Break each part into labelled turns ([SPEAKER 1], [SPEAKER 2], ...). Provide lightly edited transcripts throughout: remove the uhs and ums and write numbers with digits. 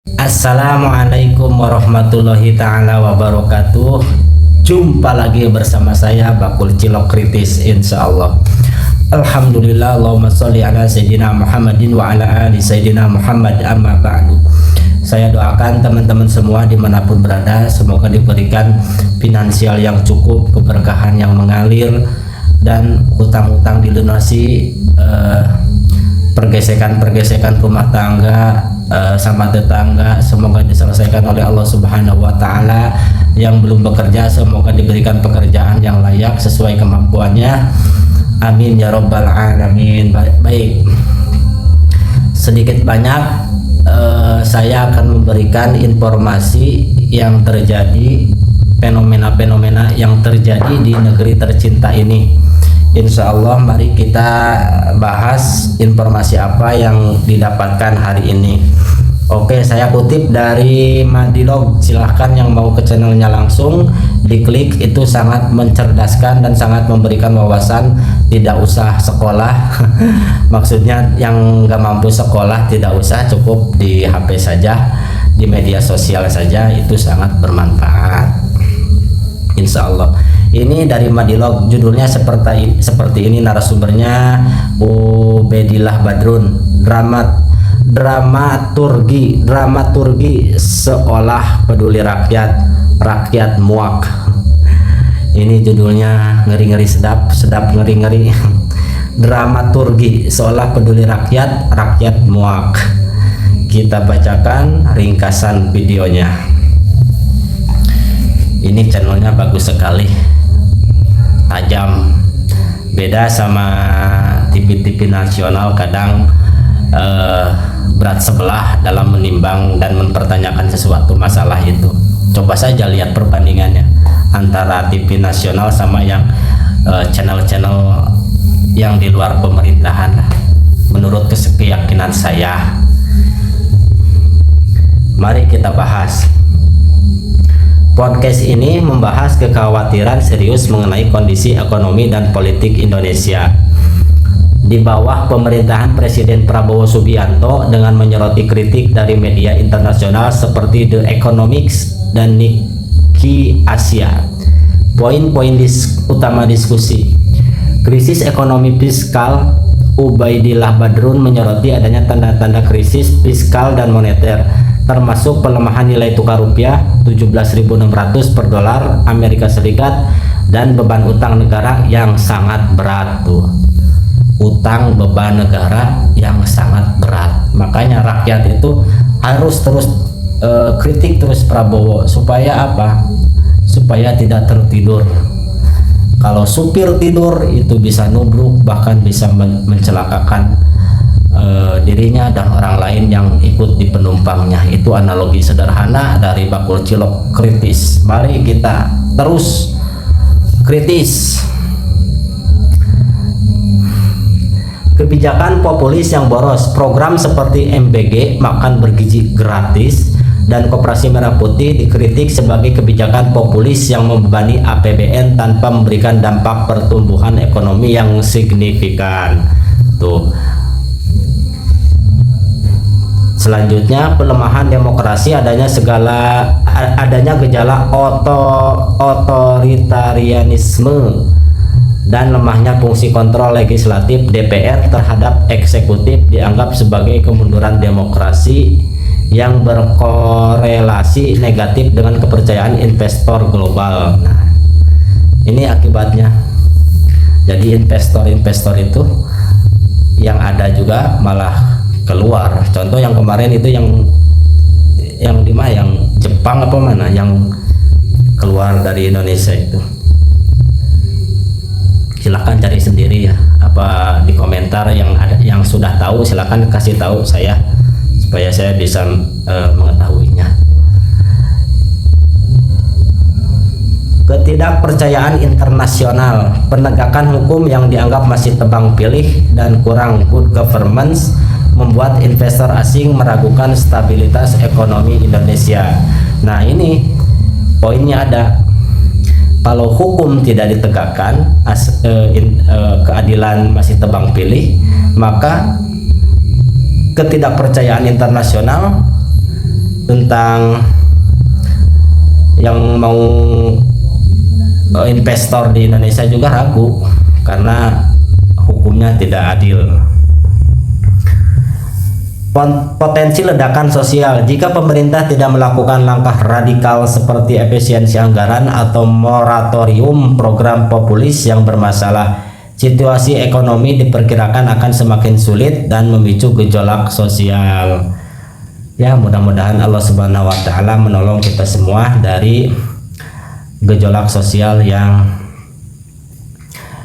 [SPEAKER 1] Assalamualaikum warahmatullahi ta'ala wabarakatuh. Jumpa lagi bersama saya Bakul Cilok Kritis, insya Allah. Alhamdulillah, Allahumma sholli ala Sayyidina Muhammadin wa ala ali Sayyidina Muhammad, amma ba'du. Saya doakan teman-teman semua dimanapun berada, semoga diberikan finansial yang cukup, keberkahan yang mengalir, dan hutang-hutang dilunasi, pergesekan rumah tangga sama tetangga semoga diselesaikan oleh Allah Subhanahu wa taala. Yang belum bekerja semoga diberikan pekerjaan yang layak sesuai kemampuannya, amin ya rabbal alamin. Baik, sedikit banyak saya akan memberikan informasi yang terjadi, fenomena-fenomena yang terjadi di negeri tercinta ini. Insya Allah, mari kita bahas informasi apa yang didapatkan hari ini. Oke, saya kutip dari Madilog. Silahkan yang mau ke channelnya langsung diklik, itu sangat mencerdaskan dan sangat memberikan wawasan. Tidak usah sekolah maksudnya yang nggak mampu sekolah tidak usah, cukup di HP saja, di media sosial saja, itu sangat bermanfaat insya Allah. Ini dari Madilog, judulnya seperti ini narasumbernya: Ubedillah Badrun, dramaturgi seolah peduli rakyat muak. Ini judulnya ngeri-ngeri, sedap ngeri-ngeri. Dramaturgi seolah peduli rakyat muak. Kita bacakan ringkasan videonya. Ini channelnya bagus sekali, tajam, beda sama TV-TV nasional kadang berat sebelah dalam menimbang dan mempertanyakan sesuatu masalah itu. Coba saja lihat perbandingannya antara TV nasional sama yang channel-channel yang di luar pemerintahan, menurut keyakinan saya. Mari kita bahas. Podcast ini membahas kekhawatiran serius mengenai kondisi ekonomi dan politik Indonesia di bawah pemerintahan Presiden Prabowo Subianto, dengan menyoroti kritik dari media internasional seperti The Economics dan Nikkei Asia. Poin-poin utama diskusi: krisis ekonomi fiskal. Ubaidillah Badrun menyoroti adanya tanda-tanda krisis fiskal dan moneter, termasuk pelemahan nilai tukar rupiah 17.600 per dolar Amerika Serikat dan beban utang negara yang sangat berat. Utang beban negara yang sangat berat. Makanya rakyat itu harus terus kritik terus Prabowo, supaya apa? Supaya tidak tertidur. Kalau supir tidur itu bisa nubruk, bahkan bisa mencelakakan dirinya dan orang lain yang ikut di penumpangnya. Itu analogi sederhana dari Bakul Cilok Kritis. Mari kita terus kritis. Kebijakan populis yang boros, program seperti MBG, makan bergizi gratis, dan Koperasi Merah Putih dikritik sebagai kebijakan populis yang membebani APBN tanpa memberikan dampak pertumbuhan ekonomi yang signifikan. Tuh. Selanjutnya, pelemahan demokrasi, adanya gejala otoritarianisme dan lemahnya fungsi kontrol legislatif DPR terhadap eksekutif dianggap sebagai kemunduran demokrasi yang berkorelasi negatif dengan kepercayaan investor global. Nah, ini akibatnya. Jadi investor itu yang ada juga malah keluar. Contoh yang kemarin itu yang di mana, yang Jepang apa mana, yang keluar dari Indonesia itu. Silahkan cari sendiri ya, apa di komentar yang ada yang sudah tahu, silahkan kasih tahu saya supaya saya bisa mengetahuinya. Ketidakpercayaan internasional, penegakan hukum yang dianggap masih tebang pilih dan kurang good governance membuat investor asing meragukan stabilitas ekonomi Indonesia. Nah, ini poinnya ada. Kalau hukum tidak ditegakkan, keadilan masih tebang pilih, maka ketidakpercayaan internasional tentang yang mau investor di Indonesia juga ragu karena hukumnya tidak adil. Potensi ledakan sosial jika pemerintah tidak melakukan langkah radikal seperti efisiensi anggaran atau moratorium program populis yang bermasalah, situasi ekonomi diperkirakan akan semakin sulit dan memicu gejolak sosial. Ya, mudah-mudahan Allah Subhanahu wa taala menolong kita semua dari gejolak sosial yang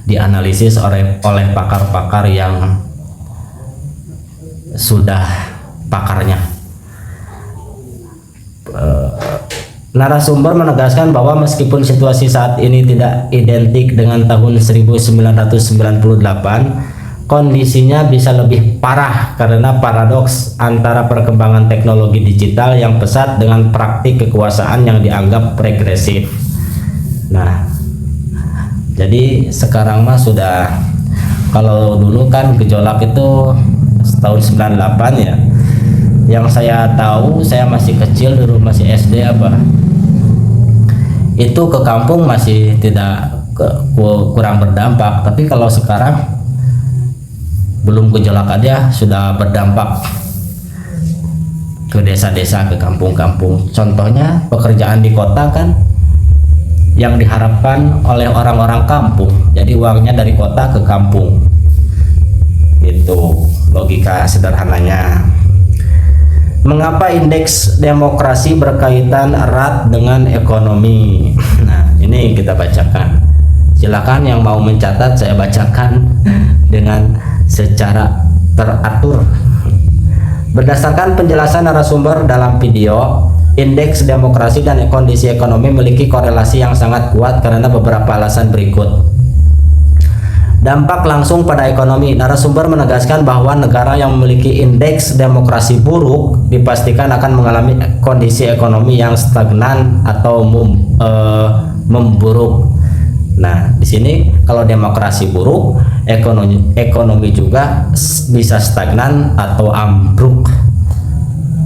[SPEAKER 1] dianalisis oleh pakar-pakar yang sudah pakarnya. Narasumber menegaskan bahwa meskipun situasi saat ini tidak identik dengan tahun 1998, kondisinya bisa lebih parah karena paradoks antara perkembangan teknologi digital yang pesat dengan praktik kekuasaan yang dianggap regresif. Nah, jadi sekarang mah sudah, kalau dulu kan gejolak itu tahun 98 ya. Yang saya tahu, saya masih kecil dulu, masih SD apa. Itu ke kampung masih tidak kurang berdampak, tapi kalau sekarang belum gejolak aja sudah berdampak ke desa-desa, ke kampung-kampung. Contohnya pekerjaan di kota kan yang diharapkan oleh orang-orang kampung, jadi uangnya dari kota ke kampung. Itu logika sederhananya. Mengapa indeks demokrasi berkaitan erat dengan ekonomi? Nah, ini kita bacakan. Silakan yang mau mencatat, saya bacakan dengan secara teratur. Berdasarkan penjelasan narasumber dalam video, indeks demokrasi dan kondisi ekonomi memiliki korelasi yang sangat kuat karena beberapa alasan berikut. Dampak langsung pada ekonomi. Narasumber menegaskan bahwa negara yang memiliki indeks demokrasi buruk dipastikan akan mengalami kondisi ekonomi yang stagnan atau memburuk. Nah, di sini kalau demokrasi buruk, ekonomi juga bisa stagnan atau ambruk.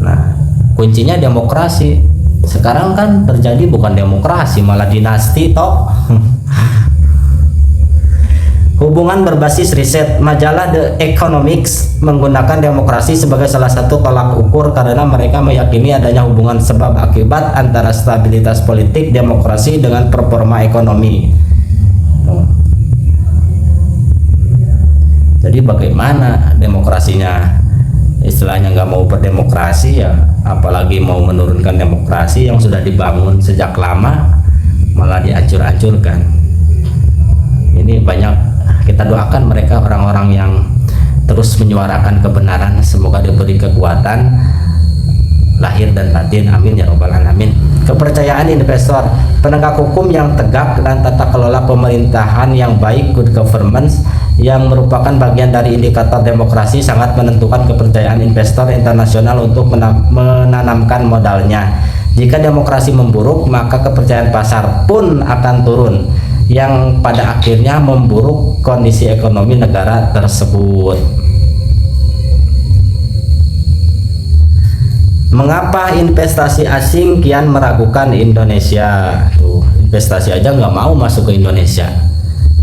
[SPEAKER 1] Nah, kuncinya demokrasi. Sekarang kan terjadi bukan demokrasi, malah dinasti toh. Hubungan berbasis riset. Majalah The Economics menggunakan demokrasi sebagai salah satu tolak ukur karena mereka meyakini adanya hubungan sebab akibat antara stabilitas politik demokrasi dengan performa ekonomi. Jadi bagaimana demokrasinya? Istilahnya nggak mau berdemokrasi ya, apalagi mau menurunkan demokrasi yang sudah dibangun sejak lama, malah dihancur-hancurkan. Ini banyak. Kita doakan mereka, orang-orang yang terus menyuarakan kebenaran, semoga diberi kekuatan lahir dan batin, amin ya robbal alamin. Kepercayaan investor. Penegak hukum yang tegak dan tata kelola pemerintahan yang baik, good governance, yang merupakan bagian dari indikator demokrasi, sangat menentukan kepercayaan investor internasional untuk menanamkan modalnya. Jika demokrasi memburuk, maka kepercayaan pasar pun akan turun, yang pada akhirnya memburuk kondisi ekonomi negara tersebut. Mengapa investasi asing kian meragukan Indonesia? Tuh, investasi aja nggak mau masuk ke Indonesia,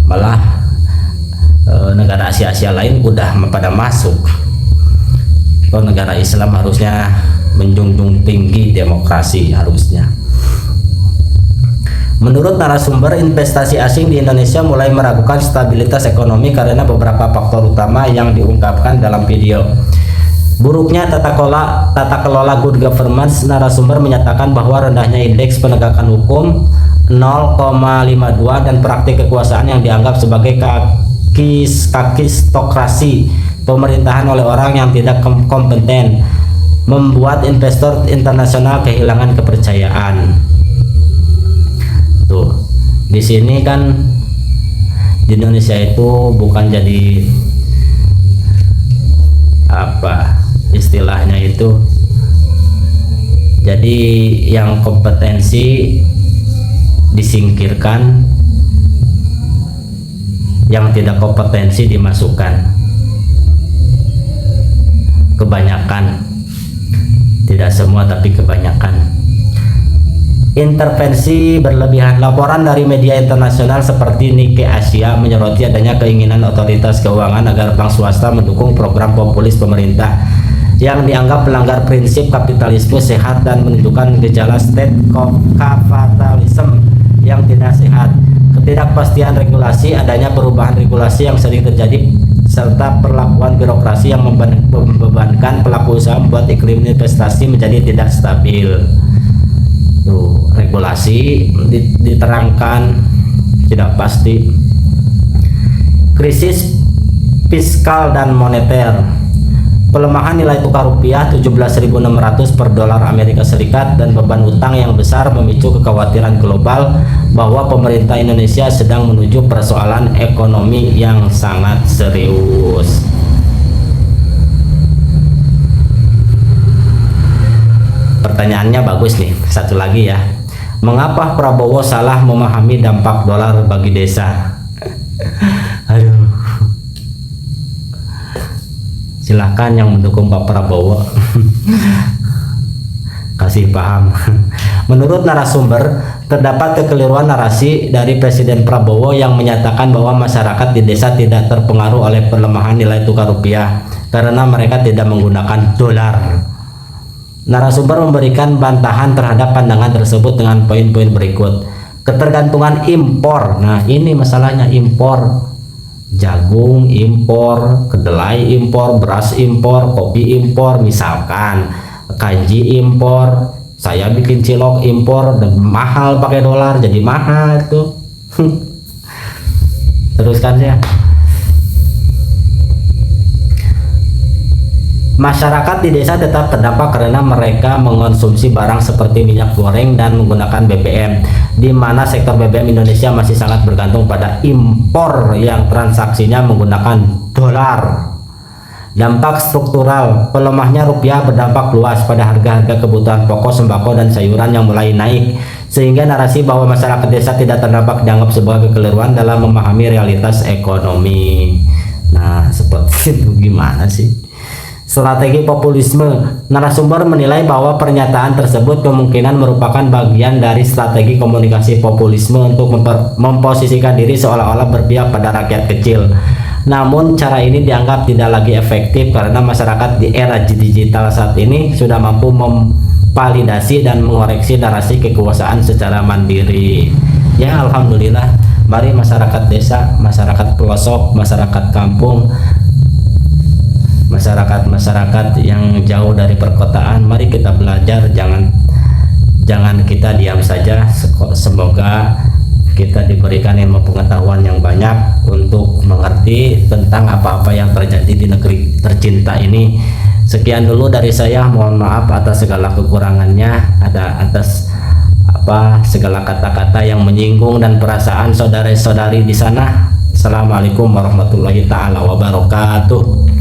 [SPEAKER 1] malah negara Asia-Asia lain udah pada masuk. Kalau negara Islam harusnya menjunjung tinggi demokrasi harusnya. Menurut narasumber, investasi asing di Indonesia mulai meragukan stabilitas ekonomi karena beberapa faktor utama yang diungkapkan dalam video. Buruknya tata kelola good governance. Narasumber menyatakan bahwa rendahnya indeks penegakan hukum 0,52 dan praktik kekuasaan yang dianggap sebagai kakistokrasi pemerintahan oleh orang yang tidak kompeten membuat investor internasional kehilangan kepercayaan. Tuh, di sini kan di Indonesia itu bukan jadi apa istilahnya itu, jadi yang kompetensi disingkirkan, yang tidak kompetensi dimasukkan. Kebanyakan tidak semua tapi kebanyakan. Intervensi berlebihan. Laporan dari media internasional seperti Nikkei Asia menyoroti adanya keinginan otoritas keuangan agar bank swasta mendukung program populis pemerintah yang dianggap melanggar prinsip kapitalisme sehat dan menunjukkan gejala state capitalism yang tidak sehat. Ketidakpastian regulasi, adanya perubahan regulasi yang sering terjadi, serta perlakuan birokrasi yang membebankan pelaku usaha membuat iklim investasi menjadi tidak stabil. Tuh, regulasi diterangkan tidak pasti. Krisis fiskal dan moneter. Pelemahan nilai tukar rupiah 17.600 per dolar Amerika Serikat dan beban utang yang besar memicu kekhawatiran global bahwa pemerintah Indonesia sedang menuju persoalan ekonomi yang sangat serius. Pertanyaannya bagus nih, satu lagi ya. Mengapa Prabowo salah memahami dampak dolar bagi desa? Aduh. Silahkan yang mendukung Pak Prabowo kasih paham. Menurut narasumber, terdapat kekeliruan narasi dari Presiden Prabowo yang menyatakan bahwa masyarakat di desa tidak terpengaruh oleh pelemahan nilai tukar rupiah karena mereka tidak menggunakan dolar. Narasumber memberikan bantahan terhadap pandangan tersebut dengan poin-poin berikut. Ketergantungan impor. Nah, ini masalahnya, impor. Jagung impor, kedelai impor, beras impor, kopi impor, misalkan kanji impor, saya bikin cilok impor, dan mahal pakai dolar, jadi mahal tuh. Teruskan ya. Masyarakat di desa tetap terdampak karena mereka mengonsumsi barang seperti minyak goreng dan menggunakan BBM, di mana sektor BBM Indonesia masih sangat bergantung pada impor yang transaksinya menggunakan dolar. Dampak struktural. Pelemahnya rupiah berdampak luas pada harga-harga kebutuhan pokok, sembako, dan sayuran yang mulai naik, sehingga narasi bahwa masyarakat desa tidak terdampak dianggap sebagai kekeliruan dalam memahami realitas ekonomi. Nah, seperti itu gimana sih? Strategi populisme. Narasumber menilai bahwa pernyataan tersebut kemungkinan merupakan bagian dari strategi komunikasi populisme untuk memposisikan diri seolah-olah berpihak pada rakyat kecil. Namun cara ini dianggap tidak lagi efektif karena masyarakat di era digital saat ini sudah mampu memvalidasi dan mengoreksi narasi kekuasaan secara mandiri. Ya, alhamdulillah, mari masyarakat desa, masyarakat pelosok, masyarakat kampung, masyarakat yang jauh dari perkotaan, mari kita belajar, jangan kita diam saja. Semoga kita diberikan ilmu pengetahuan yang banyak untuk mengerti tentang apa-apa yang terjadi di negeri tercinta ini. Sekian dulu dari saya, mohon maaf atas segala kekurangannya, atas segala kata-kata yang menyinggung dan perasaan saudara-saudari di sana. Assalamualaikum warahmatullahi taala wabarakatuh.